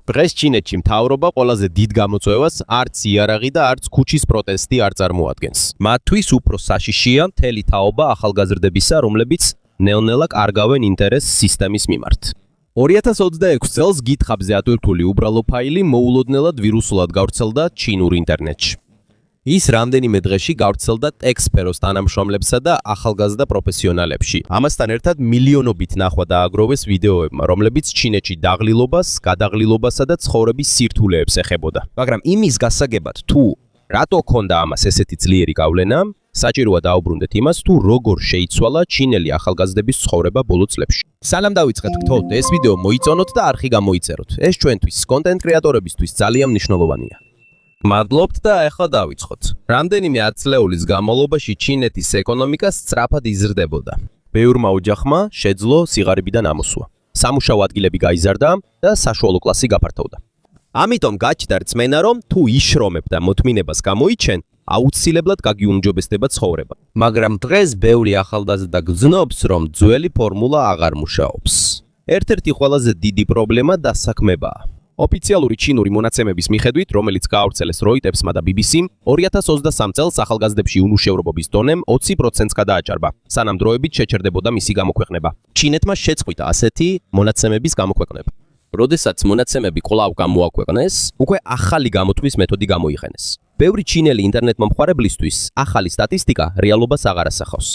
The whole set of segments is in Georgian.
დღეს ჩინეთში მთავრობა ყველაზე დიდ გამოწვევას არც იარაღი და არც ქუჩის პროტესტი არ წარმოადგენს. მათთვის უფრო საშიშია მთელი თაობა ახალგაზრდებისა, რომლებიც ნელ-ნელა კარგავენ ინტერესს სისტემის მიმართ. 2026 წელს GitHub-ზე ატვირთული უბრალო ფაილი მოულოდნელად ვირუსულად გავრცელდა ჩინურ ინტერნეტში. ის რამდენიმე დღეში გავრცელდა ტექსტსფეროს თანამშრომლებსა და ახალგაზრდა პროფესიონალებში. ამასთან ერთად მილიონობით ნახვა დააგროვეს ვიდეოებმა, რომლებიც ჩინეთში დაღლილობას, გადაღლილობასა და ცხოვრების სირთულეებს ეხებოდა. მაგრამ იმის გასაგებად, თუ რატო ჰქონდა ამას ესეთი ძლიერი გავლენა, საჭიროა დაუბრუნდეთ იმას, თუ როგორ შეიცვალა ჩინელი ახალგაზრდების ცხოვრება ბოლო წლებში. სალამ დავიწყეთ გთხოვთ, ეს ვიდეო მოიწონოთ და არხი გამოიწეროთ. ეს ჩვენთვის, კონტენტ კრეატორებისთვის ძალიან მნიშვნელოვანია. მადლობთ და ახლა დავიწყოთ. რამდენიმე ათწლეულის განმავლობაში ჩინეთის ეკონომიკა სწრაფად იზრდებოდა. ბევრმა ოჯახმა შეძლო სიღარიბიდან ამოსვლა. სამუშაო ადგილები გაიზარდა და საშუალო კლასი გაფართოვდა. ამიტომ გაჩნდა რწმენა, რომ თუ იშრომებ და მოთმინებას გამოიჩენ, აუცილებლად გაგიუმჯობესდება ცხოვრება. მაგრამ დღეს ბევრი ახალგაზრდა გრძნობს, რომ ძველი ფორმულა აღარ მუშაობს. ერთ-ერთი ყველაზე დიდი პრობლემა დასაქმებაა. ოფიციალური ჩინური მონაცემების მიხედვით, რომელიც გაავრცელეს Reuters-მა და BBC-მ, 2023 წელს ახალგაზრდებში უნუშევრობის დონემ 20%-ს გადააჭარბა, სანამ დროებით შეჩერდებოდა მისი გამოქვეყნება. ჩინეთმა შეწყვიტა ასეთი მონაცემების გამოქვეყნება. როდესაც მონაცემები კვლავ გამოაქვეყნეს, უკვე ახალი გამოთვლის მეთოდი გამოიყენეს. ბევრი ჩინელი ინტერნეტ მომხმარებლისთვის ახალი სტატისტიკა რეალობას აღარ ასახავს.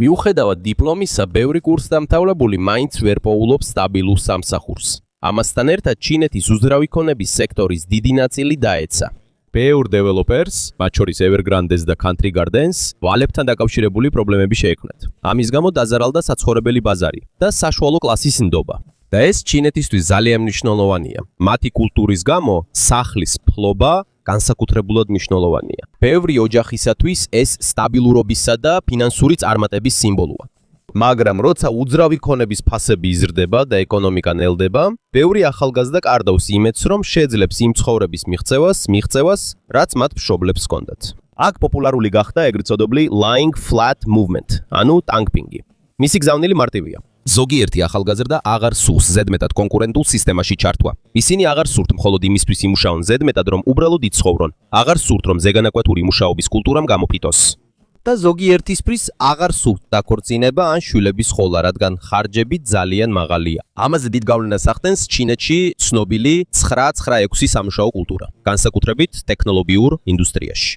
მიუხედავად დიპლომისა, ბევრი კურსდამთავრებული მაინც ვერ პოულობს სტაბილურ სამსახურს. ამასთან ერთად ჩინეთის უზრავი ქონების სექტორის დიდი ნაწილი დაეცა. ბევრ დეველოპერს, მათ შორის Evergrande და Country Gardens, ვალებთან დაკავშირებული პრობლემები შეექმნათ. ამის გამო დაზარალდა საცხოვრებელი ბაზარი და საშუალო კლასის ნდობა. და ეს ჩინეთისთვის ძალიან მნიშვნელოვანია. მათი კულტურის გამო სახლის ფლობა განსაკუთრებულად მნიშვნელოვანია. ბევრი ოჯახისათვის ეს სტაბილურობისა და ფინანსური წარმატების სიმბოლოა. მაგრამ როცა უძრავი ქონების ფასები იზრდება და ეკონომიკა ნელდება, ბევრი ახალგაზრდა კარდავს იმედს, რომ შეძლებს იმ ცხოვრების მიღწევას, რაც მათ მშობლებს ჰქონდათ. აქ პოპულარული გახდა ეგრეთ წოდებული lying flat movement, ანუ ტანგპინგი. მისი გზავნილი მარტივია. ზოგიერთი ახალგაზრდა აღარ სურს ზედმეტად კონკურენტულ სისტემაში ჩართვა. ისინი აღარ სურთ მხოლოდ იმისთვის იმუშაონ ზედმეტად, რომ უბრალოდ იცხოვრონ. აღარ სურთ, რომ ზეგანაკვეთური მუშაობის კულტურამ გამოფიტოს. და ზოგიერთისთვის აღარ სურთ დაქორწინება ან შვილების სხოლა, რადგან ხარჯები ძალიან მაღალია. ამაზე დიდ გავლენას ახდენს ჩინეთში ცნობილი 9-9-6 სამუშაო კულტურა, განსაკუთრებით ტექნოლოგიურ ინდუსტრიაში.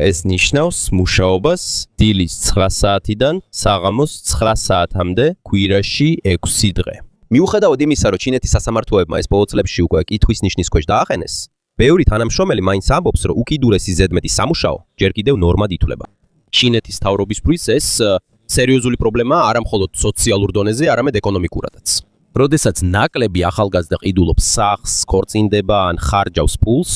ეს ნიშნავს მუშაობას დილის 9 საათიდან საღამოს 9 საათამდე, კვირაში 6 დღე. მიუხედავად იმისა, რომ ჩინეთის სასამართლოებმა ეს ბოლო წლებში უკვე კითხვის ნიშნის ქვეშ დაახენეს, ბევრი თანამშრომელი მაინც ამბობს, რომ უკიდურესი ზედმეტი სამუშაო ჯერ კიდევ ნორმად ითვლება. ჩინეთის მთავრობისთვის ეს სერიოზული პრობლემაა არა მხოლოდ სოციალურ დონეზე, არამედ ეკონომიკურადაც. როდესაც ნაკლები ახალგაზრდა ყიდულობს სახლს, ქორწინდება ან ხარჯავს ფულს,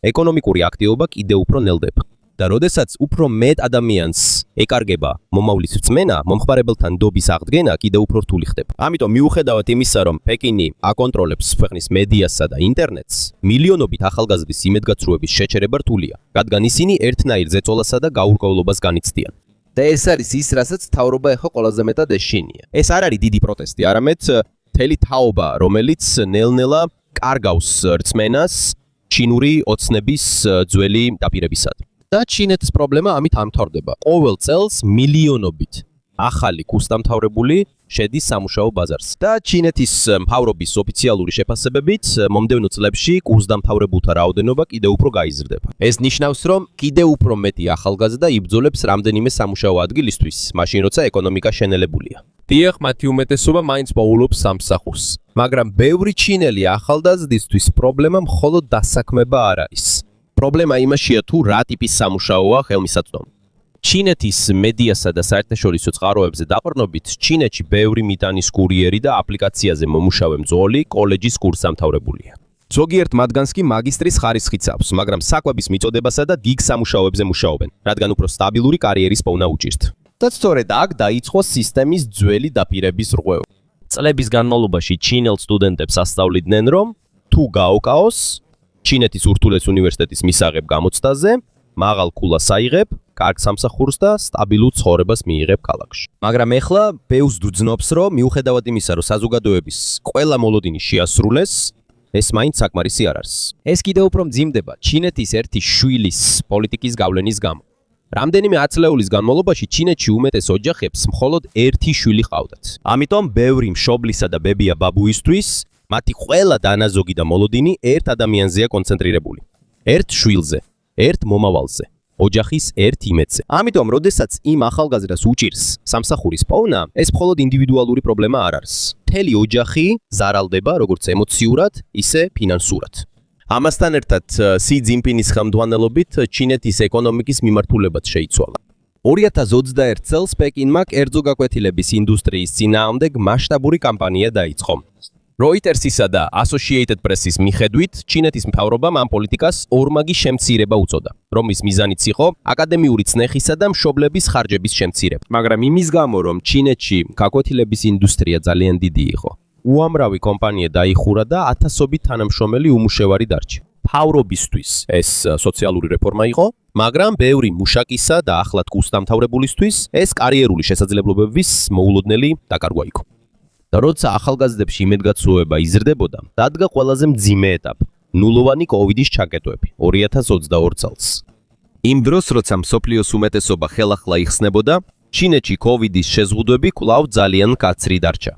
ეკონომიკური აქტივობა კიდევ უფრო ნელდება. და როდესაც უფრო მეტ ადამიანს ეკარგება მომავლის რწმენა, მომხმარებელთან ნდობის აღდგენა კიდევ უფრო რთული ხდება. ამიტომ მიუხედავად იმისა, რომ პეკინი აკონტროლებს ქვეყნის მედიასა და ინტერნეტს, მილიონობით ახალგაზრდის იმედგაცრუების შეჩერება რთულია, რადგან ისინი ერთნაირ ზეწოლასა და გაურკვევლობას განიცდიან. და ეს არის ის, რასაც მთავრობა ეხლა ყველაზე მეტად ეშინია. ეს არ არის დიდი პროტესტი, არამედ მთელი თაობა, რომელიც ნელ-ნელა კარგავს რწმენას ჩინური ოცნების ძველი დაპირებისად. და ჩინეთის პრობლემა ამით ამთავრდება. ყოველ წელს მილიონობით ახალი კურსდამთავრებული შედის სამუშაო ბაზარს. და ჩინეთის მთავრობის ოფიციალური შეფასებებით, მომდევნო წლებში კურსდამთავრებულთა რაოდენობა კიდევ უფრო გაიზრდება. ეს ნიშნავს, რომ კიდევ უფრო მეტი ახალგაზრდა იბრძოლებს რამდენიმე სამუშაო ადგილისთვის, მაშინ როცა ეკონომიკა შენელებულია. დიახ, მათი უმეტესობა მაინც პოულობს სამსახურს. მაგრამ ბევრი ჩინელი ახალგაზრდისთვის პრობლემა მხოლოდ დასაქმება არ არის. პრობლემა იმაშია, თუ რა ტიპის სამუშაოა ხელმისაწვდომი. ჩინეთის მედიასა და საერთაშორისო წყაროებზე დაყრდნობით, ჩინეთში ბევრი მიტანის კურიერი და აპლიკაციაზე მომუშავე მძღოლი კოლეჯის კურსდამთავრებულია. ზოგიერთ მათგანს კი მაგისტრის ხარისხიც აქვს, მაგრამ საკვების მიწოდებასა და გიგ სამუშაოებზე მუშაობენ, რადგან უფრო სტაბილური კარიერის პოვნა უჭირთ. და სწორედ აქ დაიწყო სისტემის ძველი დაპირების რღვევა. წლების განმავლობაში ჩინელ სტუდენტებს ასწავლიდნენ, რომ თუ გაოკაოს ჩინეთის ურთულეს უნივერსიტეტის მისაღებ გამოცდაზე, მაღალ ქულას აიღებ, კარგ სამსახურს და სტაბილურ ცხოვრებას მიიღებ ქალაქში. მაგრამ ეხლა ბევრს გძნობს, რომ მიუხედავად იმისა, რომ საზოგადოების ყველა მოლოდინი შეასრულეს, ეს მაინც საკმარისი არ არის. ეს კიდევ უფრო მძიმდება ჩინეთის ერთი შვილის პოლიტიკის გავლენის გამო. რამდენიმე ათწლეულის განმავლობაში ჩინეთში უმეტეს ოჯახებს მხოლოდ ერთი შვილი ყავდათ. ამიტომ ბევრი მშობლისა და ბებია ბაბუისთვის მათი ყველა დანაზოგი და მოლოდინი ერთ ადამიანზეა კონცენტრირებული. ერთ შვილზე, ერთ მომავალზე, ოჯახის ერთ იმედზე. ამიტომ, როდესაც იმ ახალგაზრდას უჭირს სამსახურის პოვნა, ეს მხოლოდ ინდივიდუალური პრობლემა არ არის. მთელი ოჯახი ზარალდება როგორც ემოციურად, ისე ფინანსურად. ამასთან ერთად სი ძინპინის ხელმძღვანელობით ჩინეთის ეკონომიკის მიმართულებაც შეიცვალა. 2021 წელს პეკინმა კერძო-გაკვეთილების ინდუსტრიის წინააღმდეგ მასშტაბური კამპანია დაიწყო. Reutersისა და Associated Press-ის მიხედვით, ჩინეთის მთავრობამ ამ პოლიტიკას ორმაგი შემცირება უწოდა, რომლის მიზანიც იყო აკადემიური წნეხისა და მშობლების ხარჯების შემცირება. მაგრამ იმის გამო, რომ ჩინეთში გაკვეთილების ინდუსტრია ძალიან დიდი იყო, უამრავი კომპანია დაიხურა და ათასობით თანამშრომელი უმუშევარი დარჩა. მთავრობისთვის ეს სოციალური რეფორმა იყო, მაგრამ ბევრი მუშაკისა და ახლად კურსდამთავრებულისთვის ეს კარიერული შესაძლებლობების მოულოდნელი დაკარგვა იყო. და როცა ახალგაზრდებში იმედგაცრუება იზრდებოდა, დადგა ყველაზე მძიმე ეტაპი, ნულოვანი კოვიდის ჩაკეტვები 2022 წელს. იმ დროს, როცა მსოფლიოს უმეტესობა ხელახლა იხსნებოდა, ჩინეთში კოვიდის შეზღუდვები კვლავ ძალიან მკაცრი დარჩა.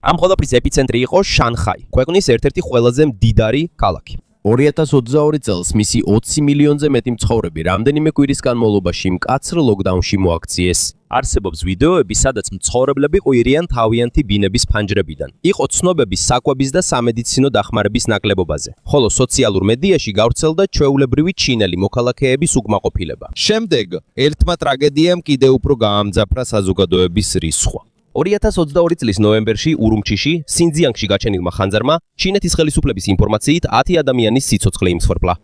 ამ ყველაფრის ეპიცენტრი იყო შანხაი, ქვეყნის ერთ-ერთი ყველაზე მდიდარი ქალაქი. 2022 წელს მისი 20 მილიონზე მეტი მცხოვრები რამდენიმე კვირის განმავლობაში მკაცრ ლოკდაუნში მოაქციეს. არსებობს ვიდეოები, სადაც მცხოვრებლები ყვირიან თავიანთი ბინების ფანჯრებიდან. იყო ცნობები საკვების და სამედიცინო დახმარების ნაკლებობაზე, ხოლო სოციალურ მედიაში გავრცელდა ჩვეულებრივი ჩინელი მოქალაქეების უკმაყოფილება. შემდეგ ერთმა ტრაგედიამ კიდევ უფრო გაამძაფრა საზოგადოების რისხვა. 2022 წლის ნოემბერში ურუმჩიში, სინძიანგში გაჩენილმა ხანძარმა ჩინეთის ხელისუფლების ინფორმაციით 10 ადამიანის სიცოცხლე იმსხვერპლა.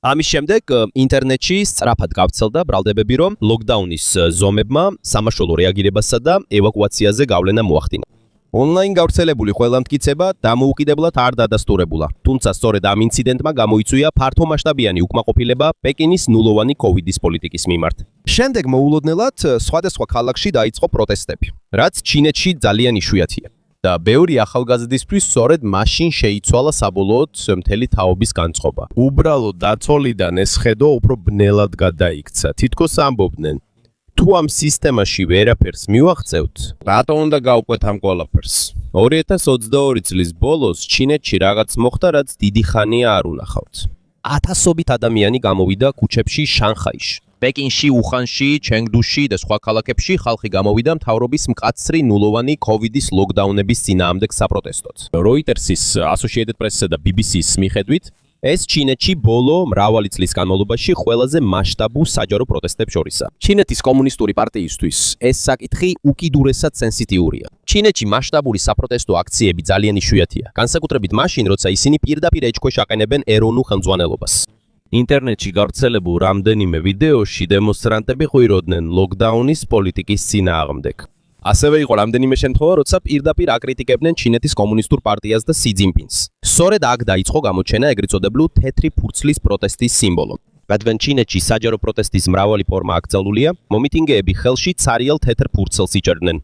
ამის შემდეგ ინტერნეტში სწრაფად გავრცელდა ბრალდებები, რომ ლოკდაუნის ზომებმა სამაშველო რეაგირებასა და ევაკუაციაზე გავლენა მოახდინა. ონლაინ გავრცელებული ყველა მტკიცება დამოუკიდებლად არ დადასტურებულა, თუმცა სწორედ ამ ინციდენტმა გამოიწვია ფართომასშტაბიანი უკმაყოფილება პეკინის ნულოვანი კოვიდის პოლიტიკის მიმართ. შემდეგ მოულოდნელად სხვადასხვა ქალაქში დაიწყო პროტესტები, რაც ჩინეთში ძალიან იშვიათია. და ბევრი ახალგაზრდისთვის სწორედ მაშინ შეიცვალა საბოლოოდ მთელი თაობის განწყობა. უბრალოდ დაცოლიდან ეს ხედვა უფრო ბნელად გადაიქცა. თითქოს ამბობდნენ, თუ ამ სისტემაში ვერაფერს მივაღწევთ, რატო უნდა გავყვეთ ამ ყველაფერს? 2022 წლის ბოლოს ჩინეთში რაღაც მოხდა, რაც დიდი ხანია არ უნახავთ. ათასობით ადამიანი გამოვიდა ქუჩებში შანხაიში. პეკინში, უხანში, ჩენგდუში და სხვა ქალაქებში ხალხი გამოვიდა მთავრობის მკაცრი ნულოვანი კოვიდის ლოკდაუნების წინააღმდეგ საპროტესტოდ. Reutersის, Associated Press-სა და BBC-ის მიხედვით, ეს ჩინეთში ბოლო მრავალი წლის განმავლობაში ყველაზე მასშტაბურ საჯარო პროტესტებს შორისაა. ჩინეთის კომუნისტური პარტიისთვის ეს საკითხი უკიდურესად სენსიტიურია. ჩინეთში მასშტაბური საპროტესტო აქციები ძალიან იშვიათია, განსაკუთრებით მაშინ, როცა ისინი პირდაპირ ეჭქვეშ აყენებენ ეროვნულ ხელმძღვანელობას. ინტერნეტში გავრცელებულ რამდენიმე ვიდეოში დემონსტრანტები ყვიროდნენ ლოკდაუნის პოლიტიკის წინააღმდეგ. ასევე იყო რამდენიმე შემთხვევა, როცა პირდაპირ აკრიტიკებდნენ ჩინეთის კომუნისტურ პარტიას და სი ძინპინს. სწორედ აქ დაიწყო გამოჩენა ეგრეთ წოდებული თეთრი ფურცლის პროტესტის სიმბოლო. რადგან ჩინეთში საჯარო პროტესტის მრავალი ფორმა აკრძალულია, მომიტინგეები ხელში ცარიელ თეთრ ფურცელს იჭერდნენ.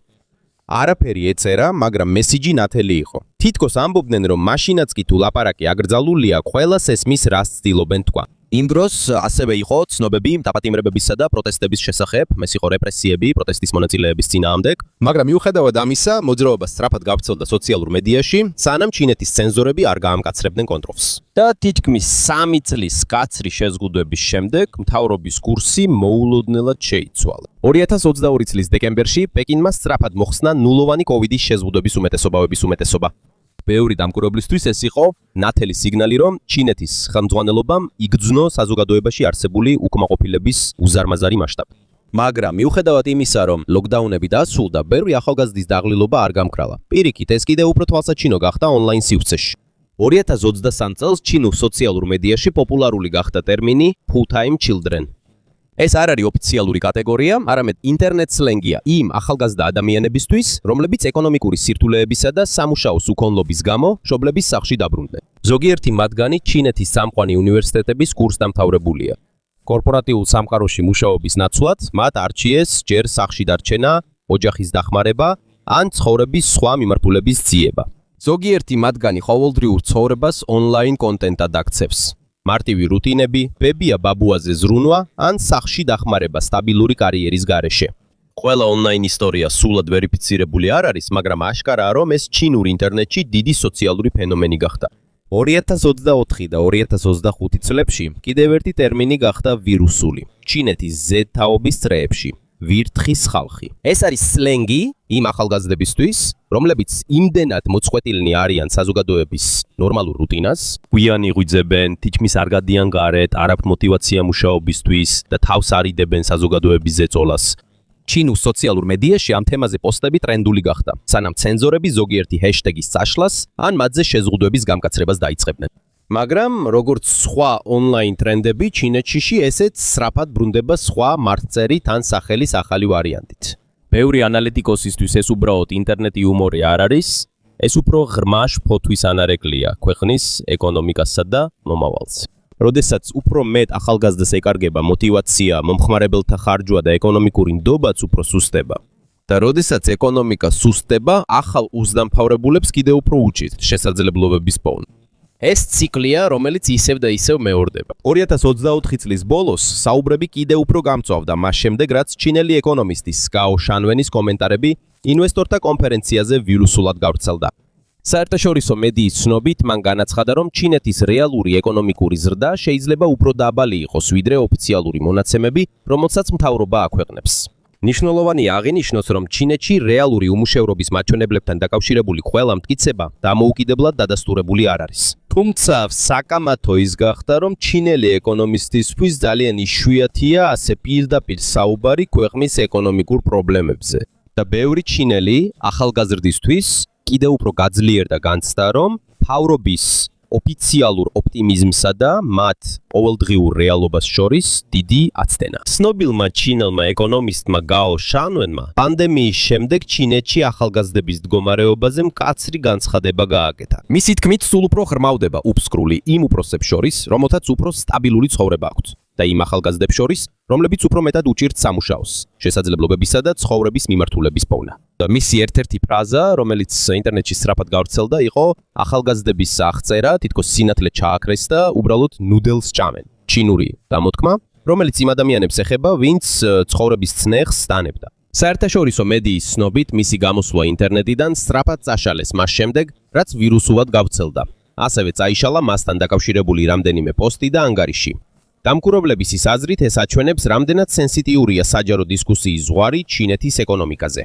არაფერი ეწერა, მაგრამ მესიჯი ნათელი იყო. თითქოს ამბობდნენ, რომ მაშინაც კი თუ ლაპარაკი აკრძალულია, ყველას ესმის რას ცდილობენ თქვა. იმ დროს ასევე იყო ცნობები დაპატიმრებებისა და პროტესტების შესახებ, ეს იყო რეპრესიები პროტესტის მონაწილეების წინააღმდეგ, მაგრამ მიუხედავად ამისა, მოძრაობა სწრაფად გავრცელდა სოციალურ მედიაში, სანამ ჩინეთის ცენზორები არ გაამკაცრებდნენ კონტროლს. და თითქმის 3 წლის კაცრი შეზღუდვების შემდეგ მთავრობის კურსი მოულოდნელად შეიცვალა. 2022 წლის დეკემბერში პეკინმა სწრაფად მოხსნა ნულოვანი კოვიდის შეზღუდვების უმეტესობა. ბევრი დამკვირვებლისთვის ეს იყო ნათელი სიგნალი, რომ ჩინეთის ხელმძღვანელობამ იგრძნო საზოგადოებაში არსებული უკმაყოფილების უზარმაზარი მასშტაბი. მაგრამ მიუხედავად იმისა, რომ ლოკდაუნები დასრულდა, ბევრი ახალგაზრდის დაღლილობა არ გამქრალა. პირიქით, ეს კიდევ უფრო თვალსაჩინო გახდა ონლაინ სივრცეში. 2023 წელს ჩინურ სოციალურ მედიაში პოპულარული გახდა ტერმინი full-time children. ეს არ არის ოფიციალური კატეგორია, არამედ ინტერნეტ სლენგია იმ ახალგაზრდა ადამიანებისთვის, რომლებიც ეკონომიკური სირთულეებისა და სამუშაოს უკონლობის გამო მშობლების სახლში დაბრუნდნენ. ზოგიერთი მათგანი ჩინეთის სამყარო უნივერსიტეტების კურსდამთავრებულია. კორპორატიულ სამყაროში მუშაობის ნაცვლად მათ არჩიეს ჯერ სახლში დარჩენა, ოჯახის დახმარება ან ცხოვრების სხვა მიმართულების ძიება. ზოგიერთი მათგანი ყოველდღიურ ცხოვრებას ონლაინ კონტენტად აქცევს. მარტივი რუტინები, ბებია ბაბუაზე ზრუნვა ან სახლში დახმარება სტაბილური კარიერის გარეშე. ყველა ონლაინ ისტორია სულად ვერიფიცირებული არ არის, მაგრამ აშკარაა, რომ ეს ჩინურ ინტერნეტში დიდი სოციალური ფენომენი გახდა. 2024 და 2025 წლებში კიდევ ერთი ტერმინი გახდა ვირუსული. ჩინეთის ზედთაობის წრეებში ვირთხის ხალხი. ეს არის სლენგი იმ ახალგაზრდებისთვის, რომლებიც იმდენად მოწყვეტილნი არიან საზოგადოების ნორმალურ რუტინას, გვიანი ღვიძებენ, თითქმის არ გადიან გარეთ, არაქვთ მოტივაცია მუშაობისთვის და თავს არიდებენ საზოგადოების ზეწოლას. ჩინურ სოციალურ მედიაში ამ თემაზე პოსტები ტრენდული გახდა, სანამ ცენზორები ზოგიერთი ჰეშტეგის წაშლას ან მათზე შეზღუდვების გამკაცრებას დაიწყებდნენ. მაგრამ როგორც სხვა ონლაინ ტრენდები, ჩინეთში ესეც სწრაფად ბრუნდება სხვა მართწერით ან სახელის ახალი ვარიანტით. ბევრი ანალიტიკოსისთვის ეს უბრალოდ ინტერნეტი იუმორი არ არის, ეს უფრო ღრმა შფოთვის ანარეკლია ქვეყნის ეკონომიკასა და მომავალს. როდესაც უფრო მეტ ახალგაზრდას ეკარგება მოტივაცია, მომხმარებელთა ხარჯვა და ეკონომიკური ნდობაც უფრო სუსტდება. და როდესაც ეკონომიკა სუსტდება, ახალ უზდამფავრებულებს კიდევ უფრო უჭირთ შესაძლებლობების პოვნა. ეს ციკლია, რომელიც ისევ და ისევ მეორდება. 2024 წლის ბოლოს საუბრები კიდევ უფრო გამწვავდა მას შემდეგ, რაც ჩინელი ეკონომისტის გაო შანვენის კომენტარები ინვესტორთა კონფერენციაზე ვირუსულად გავრცელდა. საერთაშორისო მედიის ცნობით, მან განაცხადა, რომ ჩინეთის რეალური ეკონომიკური ზრდა შეიძლება უფრო დაბალი იყოს, ვიდრე ოფიციალური მონაცემები, რომელსაც მთავრობა აქვეყნებს. ნიშნულოვანია აღინიშნოს, რომ ჩინეთში რეალური უმუშევრობის მაჩვენებლებთან დაკავშირებული ყველა მტკიცება დამოუკიდებლად დადასტურებული არ არის. თუმცა საკამათო ის გახდა, რომ ჩინელი ეკონომისტისთვის ძალიან იშვიათია ასე პირდაპირ საუბარი ქვეყნის ეკონომიკურ პრობლემებზე. და ბევრი ჩინელი ახალგაზრდისთვის კიდევ უფრო გაძლიერდა განცდა, რომ მთავრობის ოფიციალურ ოპტიმიზმსა და მათ ყოველდღიურ რეალობას შორის დიდი აცდენა. ცნობილმა ჩინელმა ეკონომისტმა გაო შანვენმა პანდემიის შემდეგ ჩინეთში ახალგაზრდების მდგომარეობაზე მკაცრი განცხადება გააკეთა. მისი თქმით, სულ უფრო ღრმავდება უფსკრული იმ უფროსებს შორის, რომელთაც უფრო სტაბილური ცხოვრება აქვთ და იმ ახალგაზრდებს შორის, რომლებიც უფრო მეტად უჭირთ სამუშაოს, შესაძლებლობებისა და ცხოვრების მიმართულების პოვნა. და მისი ერთ-ერთი ფრაზა, რომელიც ინტერნეტში სწრაფად გავრცელდა, იყო ახალგაზრდების აღწერა, თითქოს სინათლე ჩააქრეს და უბრალოდ ნუდელს ჭამენ. ჩინური გამოთქმა, რომელიც იმ ადამიანებს ეხება, ვინც ცხოვრების წნეხს სტანებდა. საერთაშორისო მედიის ცნობით, მისი გამოსვლა ინტერნეტიდან სწრაფად წაშალეს მას შემდეგ, რაც ვირუსულად გავრცელდა. ასევე წაიშალა მასთან დაკავშირებული რამდენიმე პოსტი და ანგარიში. დამკვირვებლების აზრით, ეს აჩვენებს, რამდენად სენსიტიურია საჯარო დისკუსიის ზღვარი ჩინეთის ეკონომიკაზე.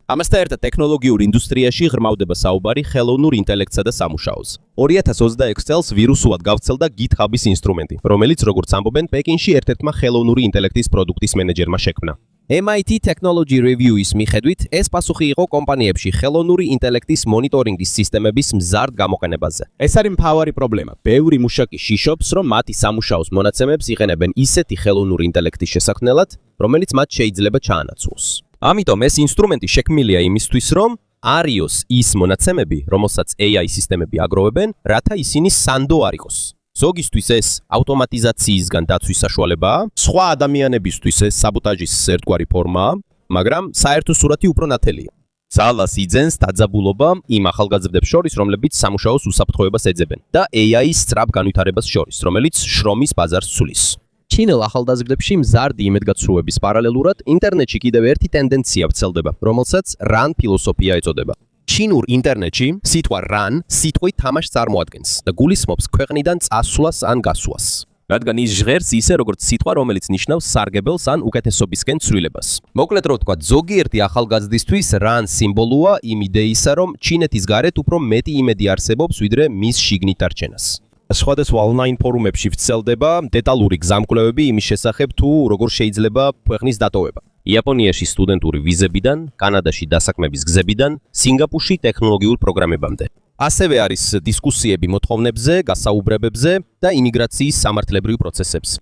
ამასთან ერთად ტექნოლოგიურ ინდუსტრიაში ღრმავდება საუბარი ხელოვნურ ინტელექტსა და სამუშაოზე. 2026 წელს ვირუსულად გავრცელდა GitHub-ის ინსტრუმენტი, რომელიც, როგორც ამბობენ, პეკინში ერთ-ერთმა ხელოვნური ინტელექტის პროდუქტის მენეჯერმა შექმნა. MIT Technology Review-ის მიხედვით, ეს პასუხი იყო კომპანიებში ხელოვნური ინტელექტის მონიტორინგის სისტემების მზარდ გამოყენებაზე. ეს არის მთავარი პრობლემა. ბევრი მუშაკი შიშობს, რომ მათი სამუშაოს მონაცემებს იყენებენ ისეთი ხელოვნური ინტელექტის შესაქმნელად, რომელიც მათ შეიძლება ჩაანაცვლოს. ამიტომ ეს ინსტრუმენტი შექმნილია იმისთვის, რომ არიოს ის მონაცემები, რომელსაც AI სისტემები აგროვებენ, რათა ისინი სანდო არ იყოს. ზოგისთვის ეს ავტომატიზაციისგან დაცვის საშუალებაა, სხვა ადამიანებისთვის ეს საბოტაჟის ერთგვარი ფორმაა, მაგრამ საერთო სურათი უფრო ნათელია. ძალას იძენს დაძაბულობა იმ ახალგაზრდებს შორის, რომლებიც სამუშაოს უსაფრთხოებას ეძებენ და AI-ის სწრაფ განვითარებას შორის, რომელიც შრომის ბაზარს ცვლის. ჩინელ ახალგაზრდებში მზარდი იმედგაცრუების პარალელურად ინტერნეტში კიდევ ერთი ტენდენცია ვრცელდება, რომელსაც run ფილოსოფია ეწოდება. ჩინურ ინტერნეტში სიტყვა run სიტყვით თამაშს წარმოადგენს და გულისხმობს ქვეყნიდან წასვლას ან გასვლას. რადგან ის ჟღერს ისე როგორც სიტყვა, რომელიც ნიშნავს სარგებელს ან უკეთესობისკენ ცვლილებას. მოკლედ რო ვთქვათ, ზოგიერთი ახალგაზრდისთვის run სიმბოლოა იმ იდეისა, რომ ჩინეთის გარეთ უფრო მეტი იმედი არსებობს, ვიდრე მის შიგნით დარჩენას. სხვადასხვა ონლაინ ფორუმებში ვრცელდება დეტალური გზამკვლევები იმის შესახებ, თუ როგორ შეიძლება ქვეყნის დატოვება. იაპონიაში სტუდენტური ვიზებიდან, კანადაში დასაქმების გზებიდან, სინგაპურში ტექნოლოგიურ პროგრამებამდე. ასევე არის დისკუსიები მოთხოვნებზე, გასაუბრებებზე და იმიგრაციის სამართლებრივ პროცესებზე.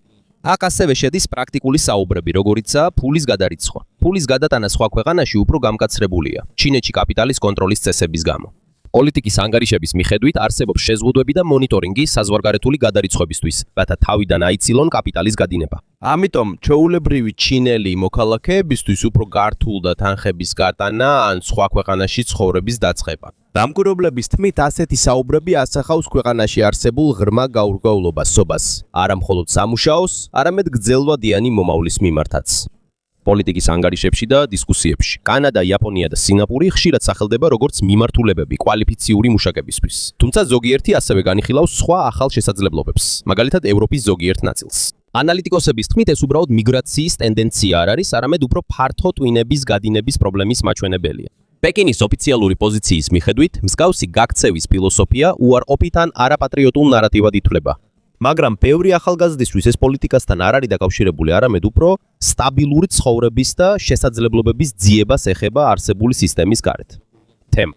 აქ ასევე შედის პრაქტიკული საუბრები, როგორიცაა ფულის გადარიცხვა. ფულის გადატანა სხვა ქვეყანაში უფრო გამკაცრებულია, ჩინეთში კაპიტალის კონტროლის წესების გამო. პოლიტიკის ანგარიშების მიხედვით არსებობს შეზღუდვები და მონიტორინგი საზღვარგარეთული გადარიცხვებისთვის, რათა თავიდან აიცილონ კაპიტალის გადინება. ამიტომ ჩვეულებრივი ჩინელი მოქალაქეებისთვის უფრო გართულ და თანხების გატანა ან სხვა ქვეყანაში ცხოვრების დაწყება. დამკვირვებლების თქმით, ასეთი საუბრები ასახავს ქვეყანაში არსებულ ღრმა გაურკვევლობას, არა მხოლოდ სამუშაოს, არამედ გრძელვადიანი მომავლის მიმართაც. პოლიტიკის ანგარიშებში და დისკუსიებში. კანადა, იაპონია და სინგაპური ხშირად სახელდება როგორც მიმართულებები კვალიფიციური მუშაკებისთვის. თუმცა ზოგიერთი ასევე განიხილავს სხვა ახალ შესაძლებლობებს, მაგალითად ევროპის ზოგიერთ ნაწილს. ანალიტიკოსების თქმით, ეს უბრალოდ მიგრაციის ტენდენცია არ არის, არამედ უფრო ფართო ტვინების გადინების პრობლემის მაჩვენებელია. პეკინის ოფიციალური პოზიციის მიხედვით, მსგავსი გაქცევის ფილოსოფია უარყოფით ან არაპატრიოტულ ნარატივად ითვლება. მაგრამ ბევრი ახალგაზრდისთვის ეს პოლიტიკასთან არ არის დაკავშირებული, არამედ უფრო სტაბილური ცხოვრების და შესაძლებლობების ძიებას ეხება არსებული სისტემის გარეთ. თემა